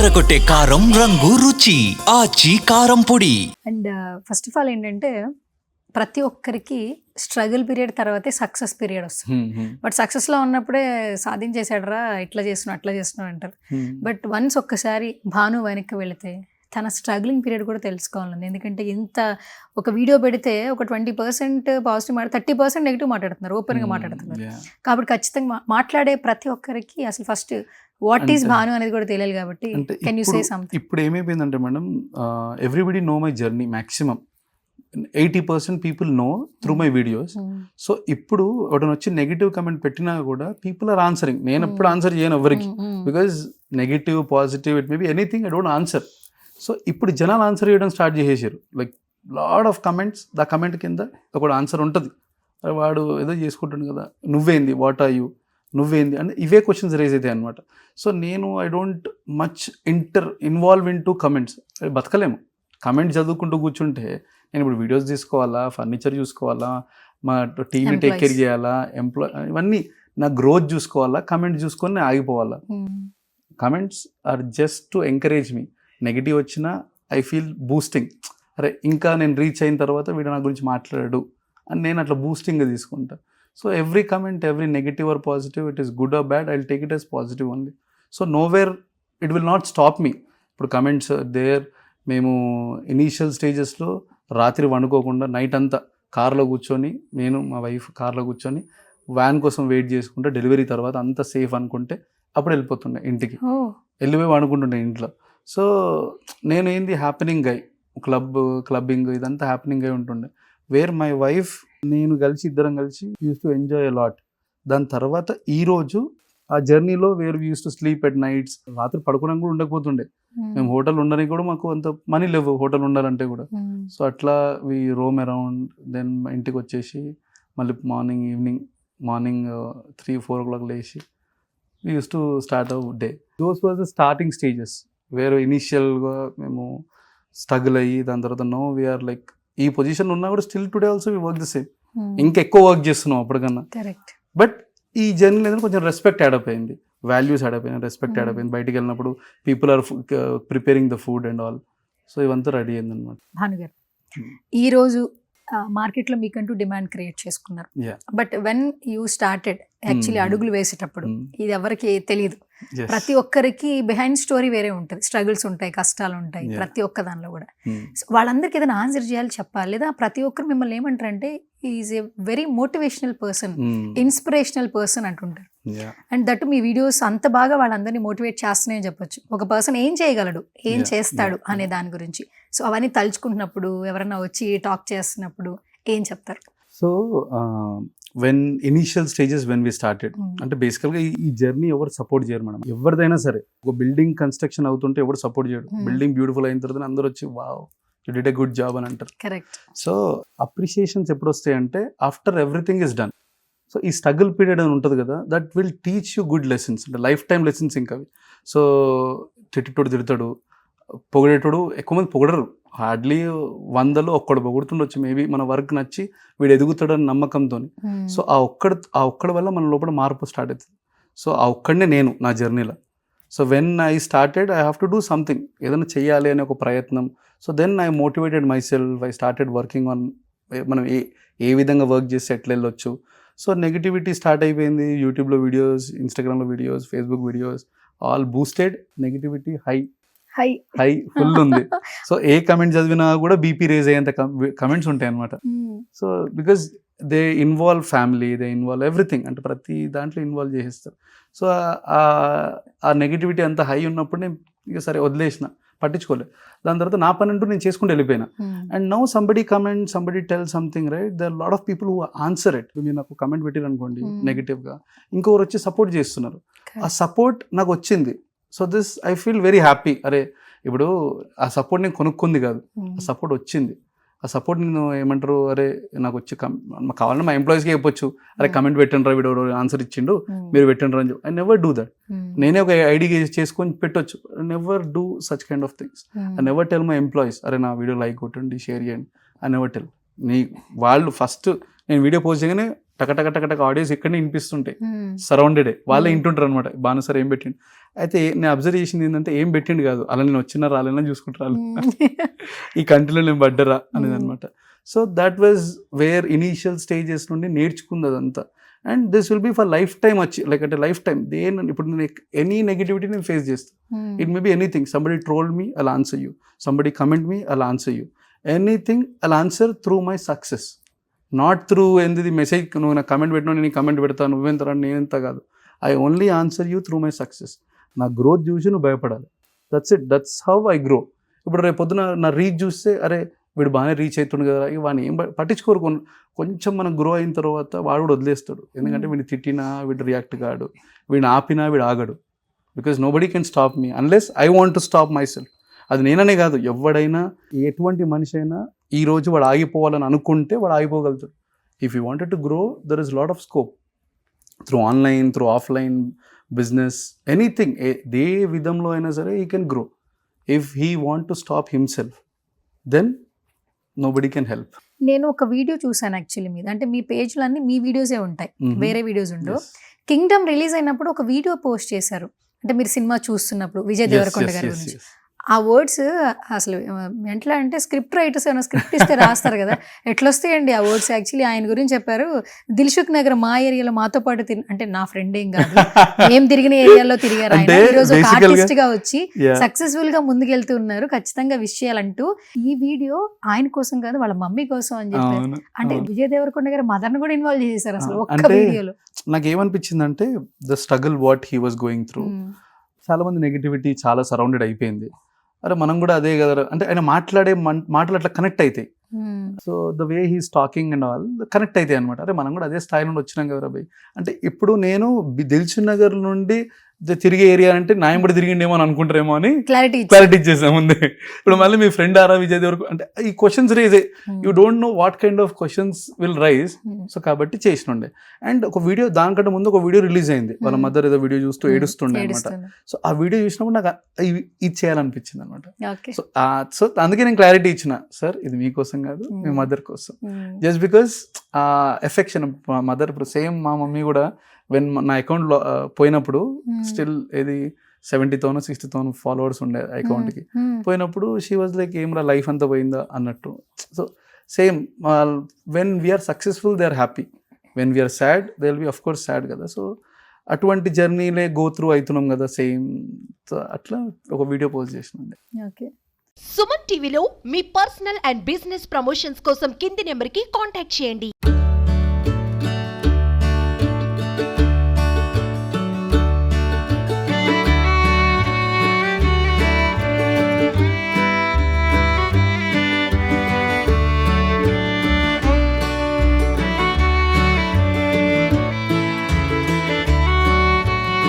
అదరగొట్టే కారం రంగు రుచి ఆచి కారం పొడి. అండ్ ఫస్ట్ ఆఫ్ ఆల్ ఏంటంటే ప్రతి ఒక్కరికి స్ట్రగుల్ పీరియడ్ తర్వాతే సక్సెస్ పీరియడ్ వస్తుంది. బట్ సక్సెస్లో ఉన్నప్పుడే సాధించేసాడరా ఇట్లా చేస్తున్నావు అట్లా చేస్తున్నావు అంటారు. బట్ వన్స్ ఒక్కసారి భాను వెనక్కి వెళితే తన స్ట్రగ్లింగ్ పీరియడ్ కూడా తెలుసుకోవాలండి. ఎందుకంటే ఇంత ఒక వీడియో పెడితే ఒక 20% పాజిటివ్ 30% నెగిటివ్ మాట్లాడుతున్నారు, ఓపెన్గా మాట్లాడుతున్నారు. కాబట్టి ఖచ్చితంగా మాట్లాడే ప్రతి ఒక్కరికి అసలు ఫస్ట్ వాట్ ఈస్ భాను అనేది కూడా తెలియాలి. కాబట్టి కెన్ యూ సే సంథింగ్? ఇప్పుడు ఏమైపోయిందంటే madam, everybody know my journey. Maximum 80% people know through my videos. So ఇప్పుడు ఒకటి వచ్చి నెగిటివ్ కమెంట్ పెట్టినా కూడా పీపుల్ ఆర్ ఆన్సరింగ్. నేను ఎప్పుడు ఆన్సర్ చేయను ఎవరికి, because negative positive it maybe anything I don't answer. So ఇప్పుడు జనాలు ఆన్సర్ చేయడం స్టార్ట్ చేసేసారు. Like lot of comments, the comment కింద ఒక ఆన్సర్ ఉంటుంది. వాడు ఏదో చేసుకుంటాడు కదా, నువ్వేంది, వాట్ ఆర్ యూ, నువ్వేంది అంటే ఇవే క్వశ్చన్స్ రేజ్ అవుతాయి అనమాట. సో నేను I don't much involve in to comments. బతకలేము కమెంట్ చదువుకుంటూ కూర్చుంటే. నేను ఇప్పుడు వీడియోస్ తీసుకోవాలా, ఫర్నిచర్ చూసుకోవాలా, మా టీమ్ని టేక్ కేర్ చేయాలా, ఇవన్నీ నా గ్రోత్ చూసుకోవాలా, కమెంట్ చూసుకొని ఆగిపోవాలా. Comments are just to encourage me. Negative వచ్చినా ఐ ఫీల్ బూస్టింగ్. అరే ఇంకా నేను రీచ్ అయిన తర్వాత వీడు నా గురించి మాట్లాడాడు అని నేను అట్లా బూస్టింగ్గా తీసుకుంటా. So every comment, every negative or positive, it is good or bad, I will take it as positive only. So nowhere it will not stop me. ఇప్పుడు కమెంట్స్ దేర్. మేము ఇనీషియల్ స్టేజెస్లో రాత్రి వండుకోకుండా నైట్ అంతా కార్లో కూర్చొని, నేను మా వైఫ్ కార్లో కూర్చొని వ్యాన్ కోసం వెయిట్ చేసుకుంటే, డెలివరీ తర్వాత అంత సేఫ్ అనుకుంటే అప్పుడు వెళ్ళిపోతుండే ఇంటికి, వెళ్ళిపోయి వండుకుంటుండే ఇంట్లో. సో నేను ఏంది హ్యాపెనింగ్ అయ్యి క్లబ్బింగ్ ఇదంతా హ్యాపెనింగ్ అయి ఉంటుండే. వేర్ మై వైఫ్ నేను కలిసి ఇద్దరం కలిసి use to enjoy a lot. దాని తర్వాత ఈరోజు ఆ జర్నీలో where use to sleep at nights. రాత్రి పడుకోవడానికి కూడా ఉండకపోతుండే. మేము హోటల్ ఉండడానికి కూడా మాకు అంత మనీ లేవు హోటల్ ఉండాలంటే కూడా. సో అట్లా వి రోమ్ అరౌండ్. దెన్ ఇంటికి వచ్చేసి మళ్ళీ మార్నింగ్ 3-4 o'clock లేచి we use to start our day. Those was the starting stages వేరే ఇనీషియల్గా మేము స్ట్రగుల్ అయ్యి దాని తర్వాత నో వీఆర్ లైక్ ఈ పొజిషన్ ఉన్నా కూడా still today also we work the same. ఇంకా ఎక్కువ వర్క్ చేస్తున్నాం అప్పటికన్నా. బట్ ఈ జర్నీ ఏదైనా కొంచెం రెస్పెక్ట్ యాడ్ అప్ అయింది, వాల్యూస్ యాడ్ అయిపోయింది, రెస్పెక్ట్ యాడ్ అయిపోయింది. బయటికి వెళ్ళినప్పుడు people are preparing the food and all. So ఇవంతా రెడీ అయింది అనమాట. భానుగారు, ఈరోజు మార్కెట్లో మీకంటూ డిమాండ్ క్రియేట్ చేసుకున్నారు. But when you started actually అడుగులు వేసేటప్పుడు ఇది ఎవరికి తెలియదు. ప్రతి ఒక్కరికి బిహైండ్ స్టోరీ వేరే ఉంటుంది, స్ట్రగుల్స్ ఉంటాయి, కష్టాలు ఉంటాయి ప్రతి ఒక్క దానిలో కూడా. వాళ్ళందరికీ ఏదైనా ఆన్సర్ చేయాలి, చెప్పాలి. లేదా ప్రతి ఒక్కరు మిమ్మల్ని ఏమంటారంటే is a very motivational person, inspirational person అంటుంటారు. అండ్ దట్ మీ వీడియోస్ అంత బాగా వాళ్ళందరినీ మోటివేట్ చేస్తున్నాయని చెప్పొచ్చు. ఒక పర్సన్ ఏం చేయగలడు, ఏం చేస్తాడు అనే దాని గురించి. సో అవన్నీ తలుచుకుంటున్నప్పుడు, ఎవరైనా వచ్చి టాక్ చేస్తున్నప్పుడు ఏం చెప్తారు? So when initial stages when we started, అంటే బేసికల్గా ఈ జర్నీ ఎవరు సపోర్ట్ చేయరు మేడం. ఎవరిదైనా సరే ఒక బిల్డింగ్ కన్స్ట్రక్షన్ అవుతుంటే ఎవరు సపోర్ట్ చేయడు. బిల్డింగ్ బ్యూటిఫుల్ అయిన తర్వాత అందరూ వచ్చి wow you did a good job అని అంటారు. కరెక్ట్. సో అప్రిషియేషన్స్ ఎప్పుడు వస్తాయంటే after everything is done. So ఈ స్ట్రగుల్ పీరియడ్ అని ఉంటుంది కదా, that will teach you good lessons, అంటే లైఫ్ టైం లెసన్స్ ఇంకా అవి. సో తిట్టేటోడు తిడతాడు, పొగిడేటోడు ఎక్కువ మంది పొగడరు. హార్డ్లీ 100లో ఒక్కడు పొగుడుతుండొచ్చు మేబీ, మన వర్క్ నచ్చి వీడు ఎదుగుతాడని నమ్మకంతో. సో ఆ ఒక్కడి వల్ల మన లోపల మార్పు స్టార్ట్ అవుతుంది. సో ఆ ఒక్కడనే నేను నా జర్నీలో. So when I started I have to do something, ఏదైనా చెయ్యాలి అనే ఒక ప్రయత్నం. So then I motivated myself, I started working on మనం ఏ విధంగా వర్క్ చేసి ఎట్లా వెళ్ళొచ్చు. సో నెగిటివిటీ స్టార్ట్ అయిపోయింది. యూట్యూబ్లో వీడియోస్, ఇన్స్టాగ్రామ్లో videos, Facebook videos all boosted. Negativity high full ఉంది. సో ఏ కమెంట్ చదివినా కూడా బీపీ రేజ్ అయ్యేంత కమెంట్స్ ఉంటాయి అనమాట. So because they involve family, they involve everything, అంటే ప్రతి దాంట్లో ఇన్వాల్వ్ చేసేస్తారు. సో ఆ నెగిటివిటీ అంత హై ఉన్నప్పుడు నేను ఇక సరే వదిలేసిన, పట్టించుకోలేదు. దాని తర్వాత నా పని అంటూ నేను చేసుకుంటూ వెళ్ళిపోయినా. And now somebody comment, somebody tell something, right, there lot of people who answer it. మీరు నాకు కమెంట్ పెట్టారు అనుకోండి నెగిటివ్గా, ఇంకొకరు వచ్చి సపోర్ట్ చేస్తున్నారు. ఆ సపోర్ట్ నాకు వచ్చింది. So this I feel very happy. అరే ఇప్పుడు ఆ సపోర్ట్ నేను కొనుక్కుంది కాదు, ఆ సపోర్ట్ వచ్చింది. ఆ సపోర్ట్ నేను ఏమంటారు, అరే నాకు వచ్చి కావాలని మా ఎంప్లాయీస్కి చెప్పొచ్చు, అరే కమెంట్ పెట్టండి రా, వీడు ఆన్సర్ ఇచ్చిండు మీరు పెట్టండి రా అని చెప్పి. I never do that. నేనే ఒక ఐడి చేసుకొని పెట్టొచ్చు. I never do such kind of things. I never tell my employees, అరే నా వీడియో లైక్ కొట్టండి, షేర్ చేయండి. I never tell. వాళ్ళు ఫస్ట్ నేను వీడియో పోస్ట్ చేయగానే టక ఆడియోస్ ఇక్కడనే వినిపిస్తుంటాయి, సరౌండెడ్ వాళ్ళే వింటుంటారు అనమాట. బాను సార్ ఏం పెట్టిండు అయితే నేను అబ్జర్వ్ చేసింది ఏంటంటే ఏం పెట్టిండు కాదు, అలా నేను వచ్చినా రాలేనా చూసుకుంటారు ఈ కంట్రీలో నేను పడ్డరా అనేది అనమాట. So that was where initial stages నుండి నేర్చుకుంది అదంతా. And this will be for life time వచ్చి లైక్ అంటే లైఫ్ టైం ఇప్పుడు నేను ఎనీ నెగిటివిటీ నేను ఫేస్ చేస్తాను. It may be anything, somebody troll me I'll answer you, somebody comment me I'll answer you, anything I'll answer through my success, not through ఏంది message నువ్వు నాకు comment పెట్టినా నేను comment పెడతాను నువ్వెంత నేనెంత కాదు. I only answer you through my success. నా గ్రోత్ చూసి నువ్వు భయపడాలి, that's it, that's how I grow. ఇప్పుడు రేపు పొద్దున నా రీచ్ చూస్తే అరే వీడు బాగానే రీచ్ అవుతుండు కదా, వాడిని ఏం పట్టించుకోరు. కొంచెం మనం గ్రో అయిన తర్వాత వాడు కూడా వదిలేస్తాడు, ఎందుకంటే వీడిని తిట్టినా వీడు రియాక్ట్ కాడు, వీడిని ఆపినా వీడు ఆగడు. Because nobody can stop me unless I want to stop myself. అది నేననే కాదు, ఎవడైనా ఎటువంటి మనిషి అయినా ఈ రోజు వాడు ఆగిపోవాలని అనుకుంటే వాడు ఆగిపోగలుగుతాడు. If you wanted to grow there is lot of scope through online, through offline business, anything. ఏ విధంలో అయినా సరే he can grow. If he want to stop himself then nobody can help. నేను ఒక వీడియో చూసాను యాక్చువల్లీ మీద, అంటే మీ పేజ్లో అన్ని మీ వీడియోసే ఉంటాయి, వేరే వీడియోస్ ఉండవు. కింగ్డమ్ రిలీజ్ అయినప్పుడు ఒక వీడియో పోస్ట్ చేశారు, అంటే మీరు సినిమా చూస్తున్నప్పుడు విజయ్ దేవరకొండ గారి గురించి. ఆ వర్డ్స్ అసలు ఎట్లా అంటే స్క్రిప్ట్ రైటర్స్ ఏమైనా స్క్రిప్ట్ ఇస్తే రాస్తారు కదా, ఎట్లా వస్తాయండి ఆ వర్డ్స్. యాక్చువల్లీ ఆయన గురించి చెప్పారు, దిల్సుఖ్ నగర్ మా ఏరియాలో మాతో పాటు అంటే నా ఫ్రెండ్ ఏం కాదు, ఏం తిరిగిన ఏరియాలో తిరిగారు ఆయన. ఈరోజు ఒక ఆర్టిస్ట్ గా వచ్చి సక్సెస్ఫుల్ గా ముందుకెళ్తూ ఉన్నారు, ఖచ్చితంగా విష్ చేయాలంటూ. ఈ వీడియో ఆయన కోసం కాదు వాళ్ళ మమ్మీ కోసం అని చెప్పారు. అంటే విజయ్ దేవరకొండ గారు మదర్ ని కూడా ఇన్వాల్వ్ చేశారు అసలు ఒక్క వీడియోలో. నాకు ఏమనిపించిందంటే the struggle what he was going through, చాలా మంది నెగిటివిటీ చాలా సరౌండెడ్ అయిపోయింది. అరే మనం కూడా అదే కదా అంటే ఆయన మాట్లాడే మాటలు అట్లా కనెక్ట్ అవుతాయి. So the way he's talking and all connect అవుతాయి అనమాట. అరే మనం కూడా అదే స్థాయి నుండి వచ్చినాం కదా భయ్. అంటే ఇప్పుడు నేను దిల్సుఖ్ నగర్ నుండి తిరిగే ఏరియా అంటే నాయంబడి తిరిగిండేమో అని అనుకుంటారేమో అని క్లారిటీ ఇచ్చేసాం ముందే. ఇప్పుడు మళ్ళీ మీ ఫ్రెండ్ ఆరా విజయ్ దేవరకొండ అంటే ఈ questions raise you don't know what kind of questions will rise. So కాబట్టి చేసినుండే. అండ్ ఒక వీడియో దానికంటే ముందు ఒక వీడియో రిలీజ్ అయింది, వాళ్ళ మదర్ ఏదో వీడియో చూస్తూ ఏడుస్తుండే అనమాట. సో ఆ వీడియో చూసినప్పుడు నాకు ఇది చేయాలనిపించింది అనమాట. సో అందుకే నేను క్లారిటీ ఇచ్చిన, సార్ ఇది మీకోసం కాదు మీ మదర్ కోసం. Just because affection mother. ఇప్పుడు సేమ్ మా మమ్మీ కూడా వెన్ నా అకౌంట్ పోయినప్పుడు స్టిల్ ఏది 70,000 60,000 ఫాలోవర్స్ ఉండే అకౌంట్కి పోయినప్పుడు షీ వాజ్ లైక్ ఏమ్రా లైఫ్ అంతా పోయిందా అన్నట్టు. So same when we are successful they are happy, when we are sad they will be of course sad కదా. సో అటువంటి జర్నీలే గో త్రూ అవుతున్నాం కదా సేమ్. సో అట్లా ఒక వీడియో పోస్ట్ చేసినండి. ఓకే. సుమన్ టీవీలో మీ పర్సనల్ అండ్ బిజినెస్ ప్రమోషన్స్ కోసం కింది నెంబర్కి కాంటాక్ట్ చేయండి.